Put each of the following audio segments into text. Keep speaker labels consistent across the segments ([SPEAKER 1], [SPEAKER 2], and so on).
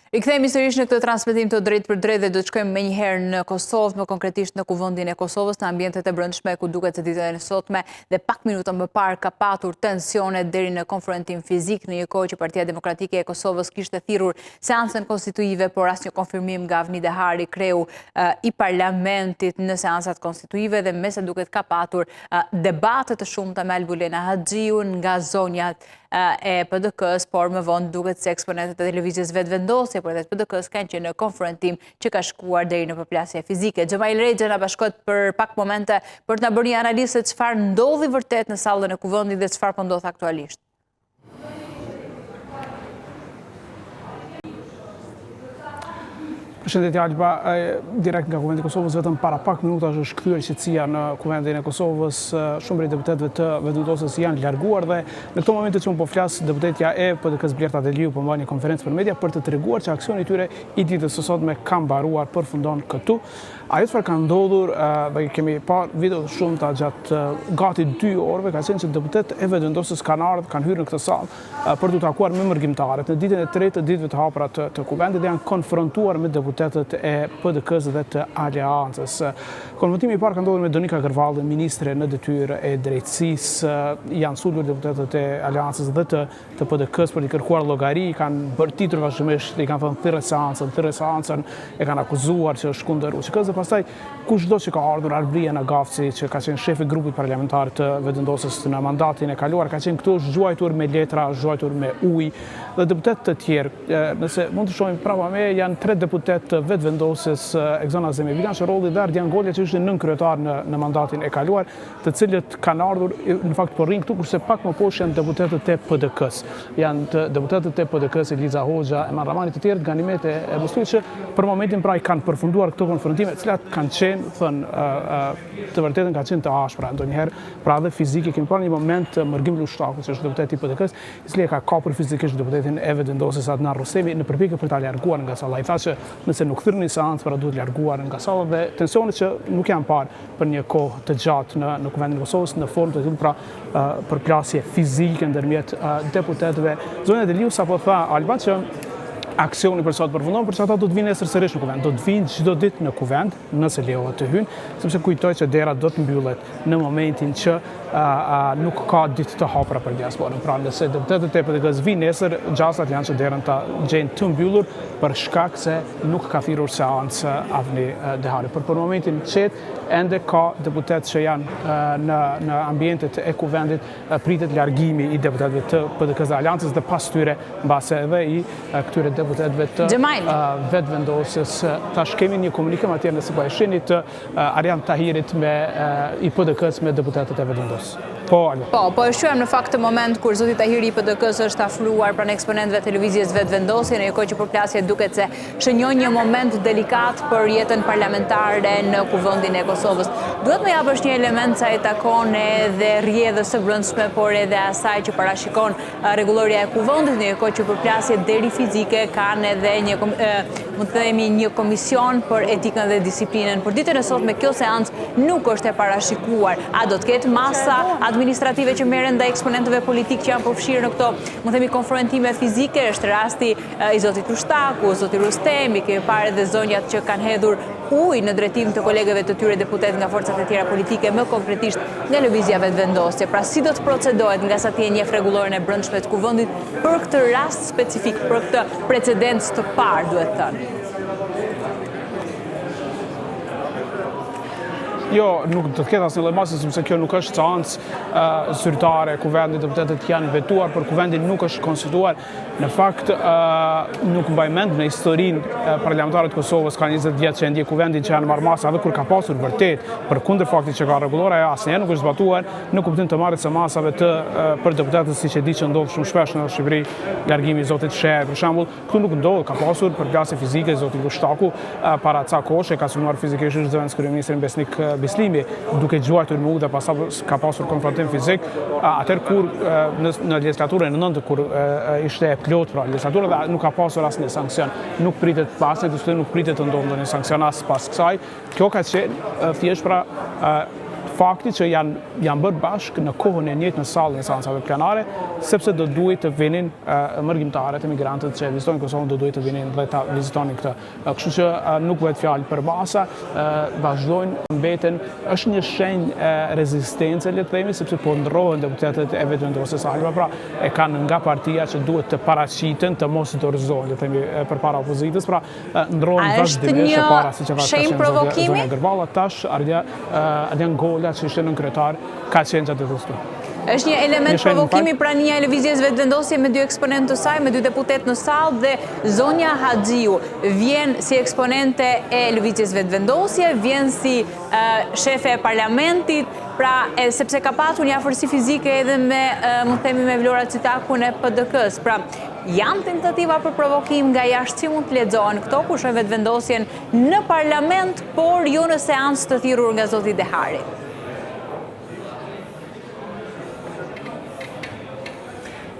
[SPEAKER 1] Rikthehemi sërish në këtë transmetim të drejtë për drejtë dhe do të shkojmë menjëherë në Kosovë, më konkretisht në kuvendin e Kosovës, në ambientet e brendshme, ku duket se ditën e sotme dhe pak minuta më parë ka patur tensione deri në konfrontim fizik, në një kohë që Partia Demokratike e Kosovës kishte thirrur seancën konstituive, por asnjë konfirmim nga Avni Dehari, kreu i parlamentit në seancat konstituive, dhe me sa duket ka patur debate të shumta me Albulena Haxhiun nga zonjat e PDK-s, por më vonë duket se eksponentët e televizjes vetëvendosje për PDK-s kanë qenë në konfrontim që ka shkuar deri në përplasje fizike. Xhemail Rexha na bashkohet për pak momente për të na bërë një analizë se çfarë ndodhi vërtet në sallën e kuvendit dhe çfarë po ndodh aktualisht.
[SPEAKER 2] Përshëndetje Alba, direkt nga Kuvendi i Kosovës, vetëm para pak minuta është kthyer qetësia në Kuvendin e Kosovës. Shumë prej deputetëve të vetëvendosjes janë larguar dhe në këtë moment që unë po flas, deputetja e PDK-s Blerta Deliu po bën një konferencë për media për të treguar që aksioni i tyre i ditës së sotme ka mbaruar, përfundon këtu. Ajo çfarë ka ndodhur, dhe kemi parë video të shumta gjatë gati 2 orëve, ka qenë që deputetët e vetëvendosjes kanë hyrë në këtë sallë për të takuar me mërgjimtarët. Në ditën e tretë të ditëve të hapura të Kuvendit janë konfrontuar me deputetët e PDK-s dhe të Aleancës. Konfrontimi i parë ka ndodhur me Donika Gërvallën, ministre në detyrë e drejtësisë. Janë sulur deputetët e Aleancës dhe të PDK-s për të kërkuar llogari, kanë bërtitur vazhdimisht, i kanë thënë thirrë seancën, e kanë akuzuar që është kundër UÇK-s. Pastaj kushdo që ka ardhur, Arbria Nagafci, që ka qenë shefi i grupit parlamentar të vetëvendosjes në mandatin e kaluar, ka qenë këtu zgjuajtur me letra, zgjuajtur me ujë, dhe deputetë të tjerë. Nëse mund të shohim prapa me, janë 3 deputetë të vetëvendosjes, Egzona Zemi, Vigan Sherolli dhe Ardian Golja, që ishte nën kryetar në mandatin e kaluar, të cilët kanë ardhur në fakt po rrin këtu, kurse pak më poshtë janë deputetët e PDK-s. Janë deputetët e PDK-s, Eliza Hoxha, Eman Ramani, të tjerë Ganimet e Musliut, që për momentin pra i kanë përfunduar këto konfrontime, të cilat kanë qenë, të vërtetën kanë qenë të ashpra, ndonjëherë, pra dhe fizike. Kemi parë një moment Mërgim Lushtaku, që është deputeti i PDK-s, i cili ka kapur fizikisht deputetin e vetëvendosjes Adnan Rustemi në përpjekje për ta larguar nga salla. I tha që nëse nuk thyrrni seancë, pra duhet larguar nga salla, dhe tensionet që nuk janë parë për një kohë të gjatë në Kuvendin e Kosovës në formë të tillë, pra përplasje fizike ndërmjet deputetëve. Zonja Deliu sapo tha Alba që aksioni për sot përfundon, për që ata do të vinë nesër sërish në Kuvend, do të vinë çdo ditë në Kuvend, nëse lejohet të hyjnë, sepse kujtoj që dera do të mbyllet në momentin që nuk ka ditë të hapura për diasporën. Pra nëse deputetët e PDK-s vinë nesër, gjasat janë që derën ta gjejnë të mbyllur për shkak se nuk ka thirrur seancë Avni Dehari. Por për momentin qetë, ende ka deputetë që janë në ambientet e Kuvendit, pritet largimi i deputetëve të PDK-s dhe Aleancës dhe pas tyre mbase edhe i këtyre deputetëve të vetëvendosjes. Tash kemi një komunikim atje, nëse po e shihni, të Arjan Tahirit i PDK-s me deputetët e vetëvendosjes. Po
[SPEAKER 1] e shuam në fakt të moment kur zoti Tahiri i PDK-s është afruar pranë eksponentëve televizjes vetëvendosje, në një kohë që përplasje duket se shënjon një moment delikat për jetën parlamentare në Kuvendin e Kosovës. Duhet më japësh një element sa i takon edhe rrjedhës së brendshme, por edhe asaj që parashikon rregulloria e Kuvendit, në një kohë që përplasje deri fizike kanë edhe një komision për etikën dhe disiplinën. Por ditën e sotme kjo seancë nuk është e parashikuar. A do të ketë masa administrative që merren ndaj eksponentëve politikë që janë përfshirë në këto, konfrontime fizike? Është rasti i zotit Lushtaku, zoti Rustemi, kemi parë edhe zonjat që kanë hedhur ujë në drejtim të kolegëve të tyre deputet nga forcat e tjera politike, më konkretisht nga lëvizja vetëvendosje. Pra si do të procedohet, nga sa ti e njeh rregulloren e brendshme të Kuvendit për këtë rast specifik, për këtë precedencë të parë, duhet thënë?
[SPEAKER 2] Jo, nuk do të ketë asnjë lloj mase, sepse kjo nuk është seancë zyrtare. Kuvendit, deputetët janë vetuar, por Kuvendi nuk është konstituar. Në fakt, nuk mbaj mend në historinë parlamentare të Kosovës, ka 20 vjet që e ndjej Kuvendin, që janë marrë masa edhe kur ka pasur vërtet përkundër faktit që ka rregullora, asnjëherë nuk është zbatuar në kuptim të marrjes së masave për deputetët, siç e di që ndodh shumë shpesh në Shqipëri, largimi i zotit Sher, për shembull. Këtu nuk ndodh, ka pasur përplasje fizike zoti Lushtaku para ca kohë, ka synuar fizikisht zëvendës kryeministrin Besnik Bislimi, duke gjuajtur me ujë dhe pastaj ka pasur konfrontim fizik, atëherë kur në legislaturën e 9 kur ishte e plot, pra legislatura dhe nuk ka pasur asnjë sankcion, nuk pritet pas nuk pritet të ndodhë ndonjë sankcion as pas kësaj. Kjo ka qenë thjesht pra fakti që janë bërë bashkë në kohën e njëjtë në sallën e seancave plenare, sepse do duhet të vinin mërgjimtarët, emigrantët që vizitojnë Kosovën do duhet të vinin dhe ta vizitonin këtë. Kështu që nuk bëhet fjalë për masa, vazhdojnë mbeten, është një shenjë rezistence, le të themi, sepse po ndrohen deputetët e vetëvendosjes Alba, pra e kanë nga partia që duhet të paraqiten, të mos dorëzohen, le të themi, përpara opozitës, pra ndrohen vazhdimisht para siç e thash Zonja Gërballa, tash Ardian Gola që ishte nënkretar ka qenë gjatë ditës këtu.
[SPEAKER 1] Është një element provokimi prania e lëvizjes vetëvendosje me dy eksponentë të saj, me dy deputet në sallë dhe Zonja Haxhiu vjen si eksponente e lëvizjes vetëvendosje, vjen si shefe e parlamentit, pra sepse ka patur një afërsi fizike edhe me, mund themi, me Vlora Citakun e PDK-s. Pra janë tentativa për provokim nga jashtë, si mund të lexohen këto kur shohin vetëvendosjen në parlament, por jo në seancë të thirrur nga zoti Dehari.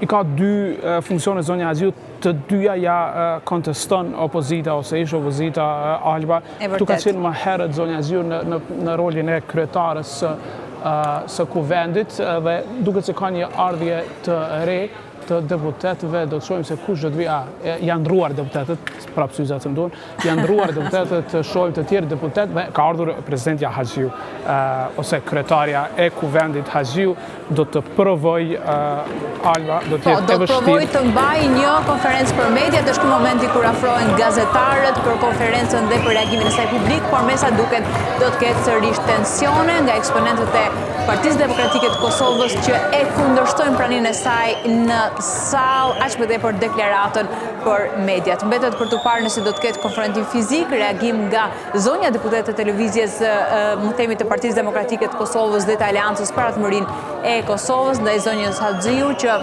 [SPEAKER 2] I ka dy funksione Zonja Haxhiu, të dyja ja konteston opozita ose ish opozita Alba. Tu ka qenë më herët Zonja Haxhiu në rolin e kryetarës së kuvendit dhe duket se ka një ardhje të re të deputetëve, do të shohim se kush do të vijë. Janë ndruar deputetët, prapë syzat që më duhen, janë ndruar deputetët, shohim të tjerë deputetë dhe ka ardhur presidentja Haxhiu, ose kryetarja e kuvendit Haxhiu, do të provoj Alba, do të jetë e vështirë.
[SPEAKER 1] Do të provoj të mbaj një konferencë për mediat, është ky momenti kur afrohen gazetarët për konferencën dhe për reagimin e saj publik, por mesa duket do të ketë sërish tensione nga eksponentët e Partisë Demokratike të Kosovës që e kundërshtojnë praninë e saj në sallë, aq më tepër deklaratën për mediat. Mbetet për të parë nëse do të ketë konfrontim fizik, reagim nga zonja deputetë e televizjes, mund të themi, të Partisë Demokratike të Kosovës dhe të Aleancës për Atëmërinë e Kosovës ndaj zonjës Haxhiu, që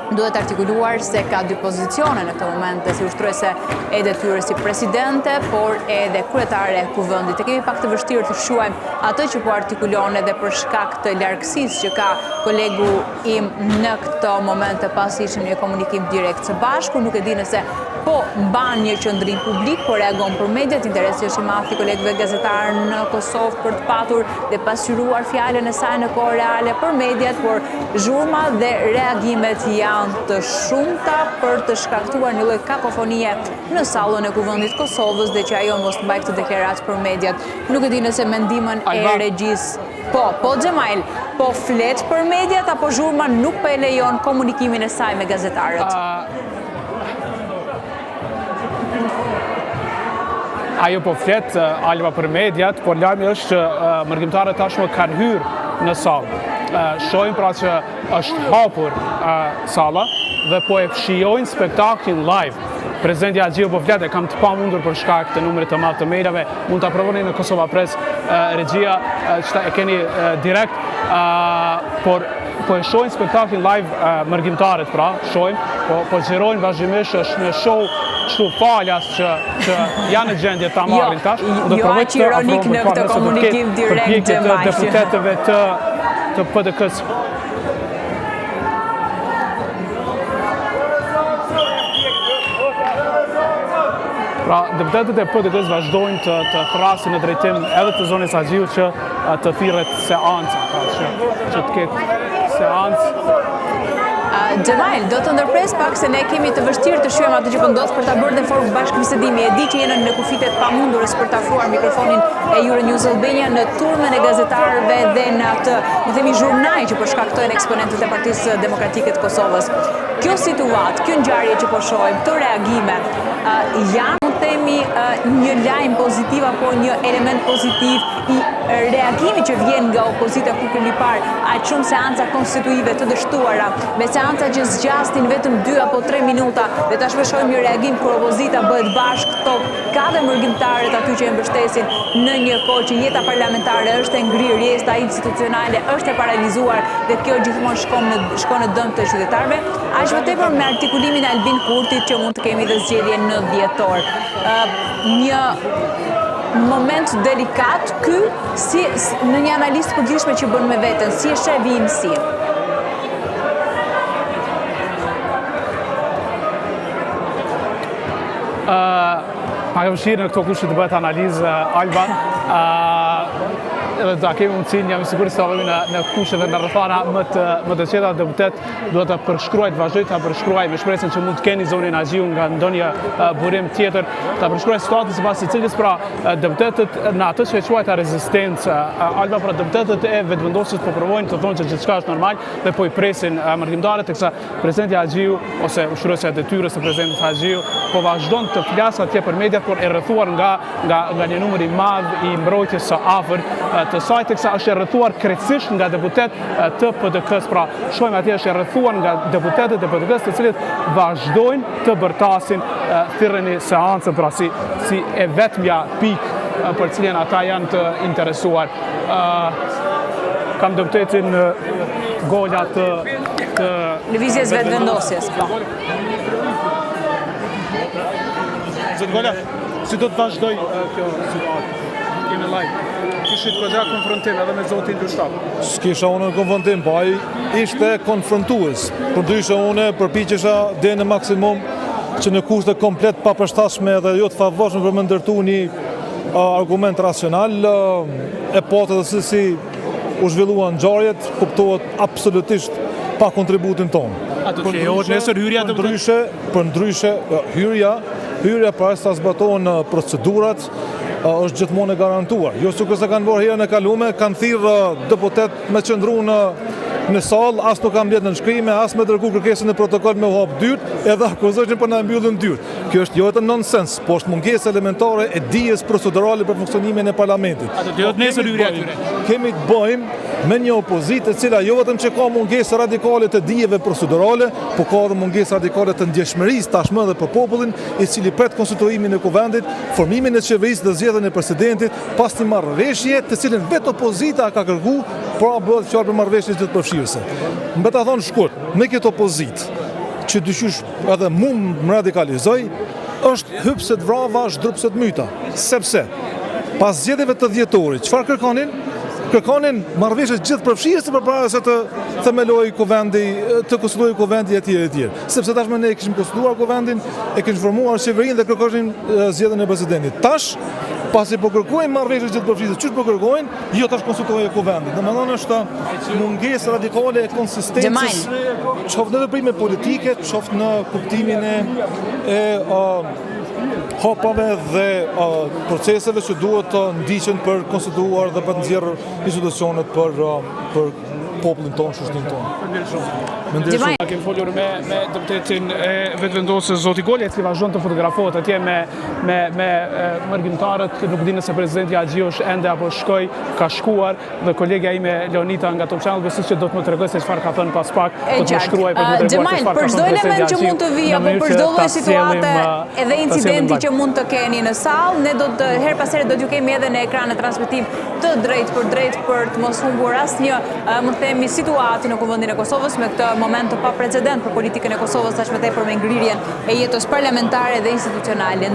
[SPEAKER 1] duhet artikuluar se ka dy pozicione në këtë moment, si ushtruese e detyrës si presidente, por edhe kryetare e kuvendit. E kemi pak të vështirë të shuajmë atë që po artikulon edhe për shkak të largësisë që ka kolegu im në këto momente pasi ishim një komunikim direkt së bashku. Nuk e di nëse po mban një qëndrim publik, por reagon për mediat. Interesi është i madh i kolegëve gazetarë në Kosovë për të patur dhe pasqyruar fjalën e saj në kohë reale për mediat, por zhurma dhe reagimet janë të shumta për të shkaktuar një lloj kakofonie në sallën e kuvendit Kosovës dhe që ajo mos të mbajë këtë deklaratë për mediat. Nuk e di nëse mendimin e regjisë po Xhemail, po flet për mediat apo zhurma nuk po e lejon komunikimin e saj me gazetarët.
[SPEAKER 2] Ajo po flet Alba për mediat, por lajmi është që mërgjimtarët tashmë kanë hyrë në sallë. Shohim pra që është hapur salla dhe po e shijojnë spektaklin live. Presidenti Haxhiu po flet, kam të pamundur për shkak të numrit të madh të mailave, mund ta provoni në Kosova Press regjia, që e keni direkt, por po e shohin spektaklin live mërgjimtarët, pra shohim, po xhirojnë vazhdimisht, është një show kështu faljas që janë në gjendje ta marrin tash.
[SPEAKER 1] Jo aq ironik në këtë komunikim direkt
[SPEAKER 2] të deputetëve të PDK-s. Pra, deputetët e PDK-s vazhdojnë të thrasin në drejtim edhe të zonës Haxhiu që të thirret seanca, pra që të ketë seancë.
[SPEAKER 1] Xhemail, do të ndërpres pak se ne kemi të vështirë të shuhem atë që po ndodh për ta bërë në formë bashkëbisedimi. E di që jeni në kufitet pamundures për ta afruar mikrofonin e Euronews Albania në turmën e gazetarëve dhe në atë, më themi, zhurnaj që po shkaktojnë eksponentët e Partisë Demokratike të Kosovës. Kjo situatë, kjo ngjarje që po shohim, këto reagime janë, më themi, një lajm pozitiv apo një element pozitiv i reagimit që vjen nga opozita ku kemi parë aq shumë seanca konstituive të dështuara, me seanca që zgjastin vetëm 2 apo 3 minuta, dhe tashmë shohim një reagim kur opozita bëhet bashkë, ka dhe mërgjimtarët aty që e mbështesin në një kohë që jeta parlamentare është e ngrirë, jeta institucionale është e paralizuar dhe kjo gjithmonë shkon në dëm të qytetarëve. Aq më tepër me artikulimin e Albin Kurtit që mund të kemi dhe zgjedhje në dhjetor. Një moment delikat ky, si në një analizë përgjithshme që bën me veten, si e sheh vijimësi? Pak e vështirë në këto kushte të bëhet analizë, Alba.
[SPEAKER 2] edhe ta kemi mundësinë, jam i sigurt se vëmi në kushte dhe në rrethana më të qeta deputet duhet ta përshkruaj, të vazhdoj ta përshkruaj me shpresën që mund të keni zonin Agjiu nga ndonjë burim tjetër, ta përshkruaj situatën sipas së cilës pra deputetët në atë që quajta rezistencë, alba pra deputetët e vetëvendosjes po provojnë të thonë që gjithçka është normal dhe po i presin mërgjimtarët, teksa presidenti Agjiu ose ushtruesja e detyrës së presidentit Agjiu po vazhdon të flas atje për mediat, por e rrethuar nga një numër i madh i mbrojtjes së afërt të saj, teksa është e rrethuar krejtësisht nga deputet të PDK-s. Pra shohim atje është e rrethuar nga deputetët e PDK-s, të cilët vazhdojnë të bërtasin thirrjen e seancën, pra si e vetmja pikë për cilën ata janë të interesuar. Kam deputetin Gola të
[SPEAKER 1] lëvizjes vetëvendosjes, po.
[SPEAKER 2] Zot Gola, si do të vazhdoj kjo situatë? Kemi live. Kishit këta konfrontim edhe me zotin Lushtap?
[SPEAKER 3] S'kisha unë konfrontim, po ai ishte konfrontues. Përndryshe unë përpiqesha deri në maksimum që në kushte komplet papërshtatshme dhe jo të favorshme për më ndërtu një argument racional, e patë edhe se si u zhvilluan ngjarjet, kuptohet absolutisht pa kontributin tonë. Përndryshe, hyrja para se ta zbatohen procedurat është gjithmonë e garantuar. Jo sikur se kanë bërë herën e kaluar, kanë thirrë deputet me qëndru në sallë, as nuk kanë mbledh në nënshkrime, as me dërgu kërkesën e protokoll me u hap dyrt, edhe akuzojnë për na mbyllën dyrt. Kjo është jo vetëm nonsens, po është mungesë elementare e dijes procedurale për funksionimin e parlamentit. Kemi të bëjmë me një opozitë e cila jo vetëm që ka mungesë radikale të dijeve procedurale, po ka edhe mungesë radikale të ndjeshmërisë tashmë edhe për popullin, i cili pret konstituimin e kuvendit, formimin e qeverisë dhe zgjedhjen e presidentit, pas një marrëveshje të cilën vetë opozita ka kërkuar, pra bëhet fjalë për marrëveshje të përfshirëse. Mbe ta thonë shkurt, me këtë opozitë, që dyqysh edhe mu më radikalizoj, është hypset vrava, shdrupset myta. Sepse, pas zgjedhjeve të dhjetorit, çfarë kërkonin? Kërkonin marrëveshje gjithë përfshirëse përpara se të themelojë kuvendi, të konstituojë kuvendi etj. Sepse tashmë ne kishim konstituuar kuvendin, e kishim formuar qeverinë dhe kërkonin zgjedhjen e presidentit. Tash, pasi po kërkojnë marrëveshje gjithë përfshirëse, çish po kërkojnë, jo tash konstituojë kuvendi. Domethënë është mungesë radikale e konsistencës, qoftë në veprime politike, qoftë në kuptimin e hapave dhe proceseve që duhet të ndiqen për konstituuar dhe për të nxjerrë institucionet për popullin tonë, shoqërinë tonë.
[SPEAKER 2] Kemi folur me deputetin e vetëvendosjes zoti Goli, i cili vazhdon të fotografohet atje me mërgjimtarët, nuk di nëse presidenti Agjiu është ende apo ka shkuar, dhe kolegja ime Leonita nga Top Channel besoj që do të më tregoj se çfarë ka thënë pas pak, do të më shkruaj për të treguar se çfarë ka thënë presidenti Agjiu.
[SPEAKER 1] Gjemajl, për çdo element që mund të vijë apo për çdo lloj situate edhe incidenti që mund të keni në sallë, ne do të her pas here do t'ju kemi edhe në ekranin transmetim të drejtë për të mos humbur asnjë, më themi, situatë në Kuvendin e Kosovës me këtë moment të paprecedent për politikën e Kosovës, tash më tepër me ngrirjen e jetës parlamentare dhe institucionale.